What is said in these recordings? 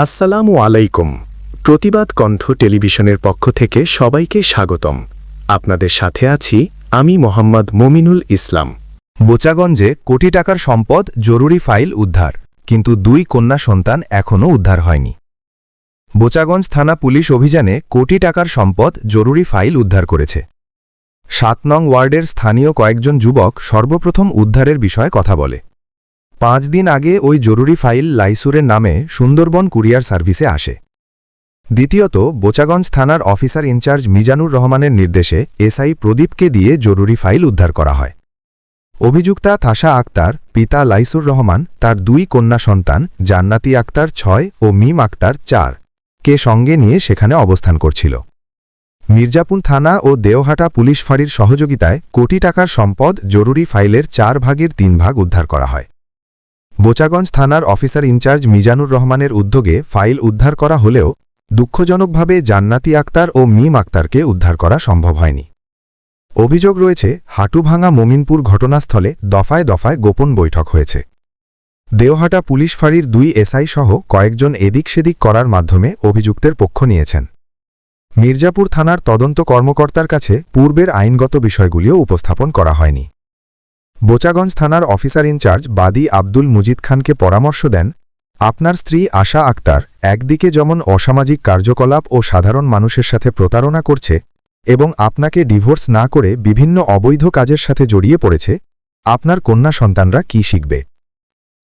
আসসালামু আলাইকুম। প্রতিবাদ কণ্ঠ টেলিভিশনের পক্ষ থেকে সবাইকে স্বাগতম। আপনাদের সাথে আছি আমি মোহাম্মদ মমিনুল ইসলাম। বোচাগঞ্জে কোটি টাকার সম্পদ জরুরি ফাইল উদ্ধার, কিন্তু 2 কন্যা সন্তান এখনও উদ্ধার হয়নি। বোচাগঞ্জ থানা পুলিশ অভিযানে কোটি টাকার সম্পদ জরুরি ফাইল উদ্ধার করেছে। 7 নং ওয়ার্ডের স্থানীয় কয়েকজন যুবক সর্বপ্রথম উদ্ধারের বিষয়ে কথা বলে। 5 দিন আগে ওই জরুরি ফাইল লাইসুরের নামে সুন্দরবন কুরিয়ার সার্ভিসে আসে। দ্বিতীয়ত, বোচাগঞ্জ থানার অফিসার ইনচার্জ মিজানুর রহমানের নির্দেশে এসআই প্রদীপকে দিয়ে জরুরি ফাইল উদ্ধার করা হয়। অভিযুক্তা তাশা আক্তার, পিতা লাইসুর রহমান, তার 2 কন্যা সন্তান জান্নাতি আক্তার 6 ও মিম আক্তার 4 কে সঙ্গে নিয়ে সেখানে অবস্থান করছিল। মির্জাপুর থানা ও দেওহাটা পুলিশ ফাঁড়ির সহযোগিতায় কোটি টাকার সম্পদ জরুরি ফাইলের 4 ভাগের 3 ভাগ উদ্ধার করা হয়। বোচাগঞ্জ থানার অফিসার ইনচার্জ মিজানুর রহমানের উদ্যোগে ফাইল উদ্ধার করা হলেও দুঃখজনকভাবে জান্নাতি আক্তার ও মিম আক্তারকে উদ্ধার করা সম্ভব হয়নি। অভিযোগ রয়েছে, হাটুভাঙা মোমিনপুর ঘটনাস্থলে দফায় দফায় গোপন বৈঠক হয়েছে। দেওহাটা পুলিশ ফাঁড়ির 2 এসআই সহ কয়েকজন এদিক সেদিক করার মাধ্যমে অভিযুক্তের পক্ষ নিয়েছেন। মির্জাপুর থানার তদন্ত কর্মকর্তার কাছে পূর্বের আইনগত বিষয়গুলিও উপস্থাপন করা হয়নি। বোচাগঞ্জ থানার অফিসার ইনচার্জ বাদী আব্দুল মুজিদ খানকে পরামর্শ দেন, আপনার স্ত্রী আশা আক্তার একদিকে যেমন অসামাজিক কার্যকলাপ ও সাধারণ মানুষের সাথে প্রতারণা করছে এবং আপনাকে ডিভোর্স না করে বিভিন্ন অবৈধ কাজের সাথে জড়িয়ে পড়েছে, আপনার কন্যা সন্তানরা কি শিখবে?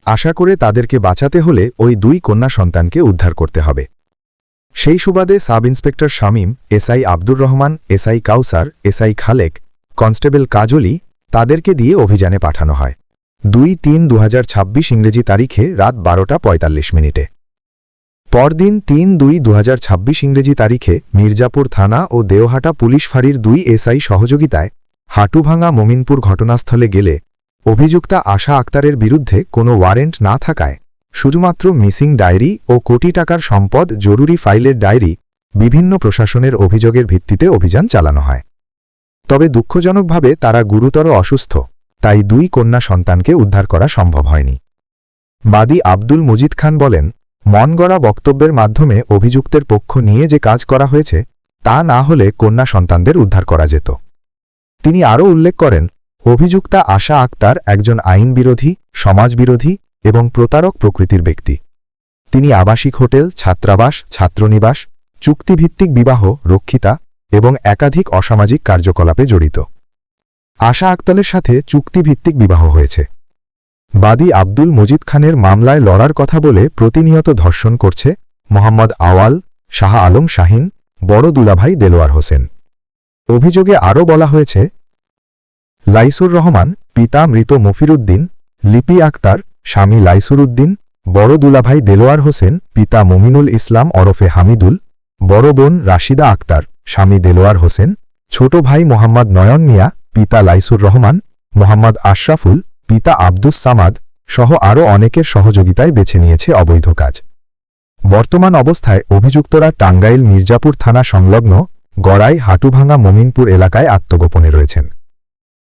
আশা করে তাদেরকে বাঁচাতে হলে ওই 2 কন্যা সন্তানকে উদ্ধার করতে হবে। সেই সুবাদে sub inspector Shamim, SI Abdur Rahman, SI Kawsar, SI Khalek, constable Kajli তাদেরকে দিয়ে অভিযানে পাঠানো হয়। 2-3-2026 ইংরেজি তারিখে রাত 12:45। পরদিন 3-2-2026 ইংরেজি তারিখে মির্জাপুর থানা ও দেওহাটা পুলিশ ফাঁড়ির 2 এসআই সহযোগিতায় হাটুভাঙা মোমিনপুর ঘটনাস্থলে গেলে অভিযুক্তা আশা আক্তারের বিরুদ্ধে কোনো ওয়ারেন্ট না থাকায় শুধুমাত্র মিসিং ডায়েরি ও কোটি টাকার সম্পদ জরুরি ফাইলের ডায়েরি বিভিন্ন প্রশাসনের অভিযোগের ভিত্তিতে অভিযান চালানো হয়। তবে দুঃখজনকভাবে তারা গুরুতর অসুস্থ, তাই 2 কন্যা সন্তানকে উদ্ধার করা সম্ভব হয়নি। বাদী আব্দুল মুজিদ খান বলেন, মন গড়া বক্তব্যের মাধ্যমে অভিযুক্তের পক্ষ নিয়ে যে কাজ করা হয়েছে তা না হলে কন্যা সন্তানদের উদ্ধার করা যেত। তিনি আরও উল্লেখ করেন, অভিযুক্তা আশা আক্তার একজন আইনবিরোধী, সমাজবিরোধী এবং প্রতারক প্রকৃতির ব্যক্তি। তিনি আবাসিক হোটেল, ছাত্রাবাস, ছাত্রনিবাস, চুক্তিভিত্তিক বিবাহ, রক্ষিতা এবং একাধিক অসামাজিক কার্যকলাপে জড়িত। আশা আক্তারের সাথে চুক্তিভিত্তিক বিবাহ হয়েছে। বাদী আব্দুল মজিদ খানের মামলায় লড়ার কথা বলে প্রতিনিয়ত ধর্ষণ করছে মোহাম্মদ আওয়াল, শাহ আলম শাহিন, বড় দুলাভাই দেলোয়ার হোসেন। অভিযোগে আরও বলা হয়েছে, লাইসুর রহমান, পিতা মৃত মফিরুদ্দিন, লিপি আক্তার, স্বামী লাইসুর উদ্দিন, বড় দুলাভাই দেলোয়ার হোসেন, পিতা মমিনুল ইসলাম ওরফে হামিদুল, বড় বোন রাশিদা আক্তার, স্বামী দেলোয়ার হোসেন, ছোট ভাই মোহাম্মদ নয়ন মিয়া, পিতা লাইসুর রহমান, মোহাম্মদ আশরাফুল, পিতা আব্দুস সামাদ সহ আরও অনেকের সহযোগিতায় বেছে নিয়েছে অবৈধ কাজ। বর্তমান অবস্থায় অভিযুক্তরা টাঙ্গাইল মির্জাপুর থানা সংলগ্ন গড়াই হাটুভাঙা মোমিনপুর এলাকায় আত্মগোপনে রয়েছেন।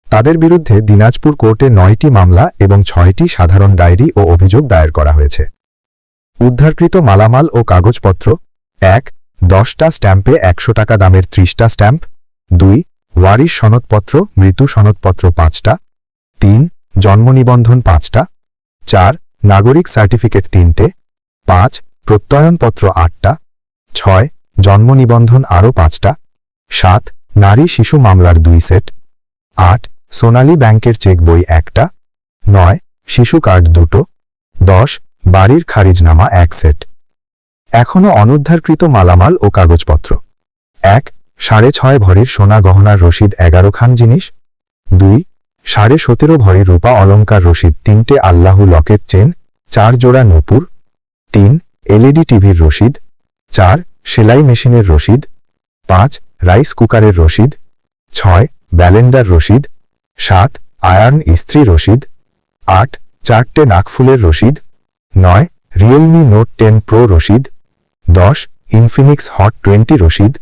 তাদের বিরুদ্ধে দিনাজপুর কোর্টে 9টি মামলা এবং 6টি সাধারণ ডায়েরি ও অভিযোগ দায়ের করা হয়েছে। উদ্ধারকৃত মালামাল ও কাগজপত্র: 1. 10টা স্ট্যাম্পে 100 টাকা দামের 30টা স্ট্যাম্প। 2. ওয়ারিশ সনদপত্র, মৃত্যু সনদপত্র 5টা। 3. জন্ম নিবন্ধন 5টা। 4. নাগরিক সার্টিফিকেট 3টে। 5. প্রত্যয়নপত্র 8টা। 6. জন্ম নিবন্ধন আরও 5টা। 7. নারী শিশু মামলার 2 সেট। 8. সোনালী ব্যাংকের চেক বই 1টা। 9. শিশু কার্ড 2টো। 10. বাড়ির খারিজনামা 1 সেট। এখনও অনুদ্ধারকৃত মালামাল ও কাগজপত্র: 1. 6.5 ভরির সোনা গহনার রসিদ 11 খান জিনিস। 2. 17.5 ভরি রূপা অলঙ্কার রসিদ 3টে আল্লাহু লকেট চেন, 4 জোড়া নূপুর। 3. এলইডি টিভির রসিদ। 4. সেলাই মেশিনের রসিদ। 5. রাইস কুকারের রসিদ। 6. ব্যালেন্ডার রসিদ। 7. আয়রন ইস্ত্রি রসিদ। 8. 4টে নাকফুলের রসিদ। 9. রিয়েলমি নোট 10 প্রো রসিদ। 10. ইনফিনিক্স হট 20 রসিদ।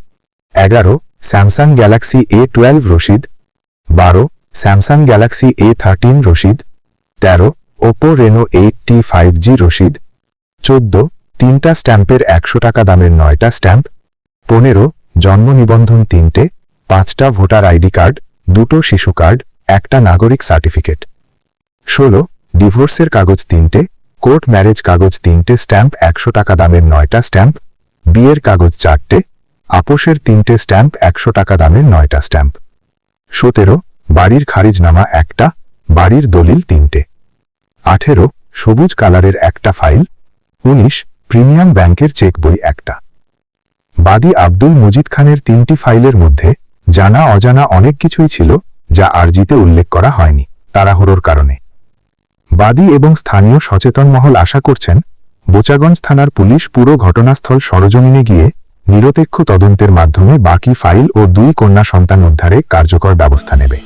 11. স্যামসাং গ্যালাক্সি A12 রসিদ। 12. স্যামসাং গ্যালাক্সি A13 রসিদ। 13. ওপো রেনো 8T 5G রসিদ। 14. 3টা স্ট্যাম্পের 100 টাকা দামের 9টা স্ট্যাম্প। 15 জন্ম নিবন্ধন 3টে, 5টা ভোটার আইডি কার্ড, 2টো শিশু কার্ড, 1টা নাগরিক সার্টিফিকেট। 16 ডিভোর্সের কাগজ 3টে, কোর্ট ম্যারেজ কাগজ 3টে স্ট্যাম্প 100 টাকা দামের 9টা স্ট্যাম্প, বিয়ের কাগজ 4টে, আপোষের 3টে স্ট্যাম্প 100 টাকা দামের 9টা স্ট্যাম্প। 17 বাড়ির খারিজনামা 1টা, বাড়ির দলিল 3টে। 18 সবুজ কালারের 1টা ফাইল। 19 প্রিমিয়াম ব্যাংকের চেক বই 1টা। বাদী আব্দুল মজিদ খানের 3টি ফাইলের মধ্যে জানা অজানা অনেক কিছুই ছিল যা আরজিতে উল্লেখ করা হয়নি তাড়াহুড়োর কারণে। বাদী এবং স্থানীয় সচেতন মহল আশা করছেন বোচাগঞ্জ থানার পুলিশ পুরো ঘটনাস্থল সরজমিনে গিয়ে নিরপেক্ষ তদন্তের মাধ্যমে বাকি ফাইল ও 2 কন্যা সন্তান উদ্ধারে কার্যকর ব্যবস্থা নেবে।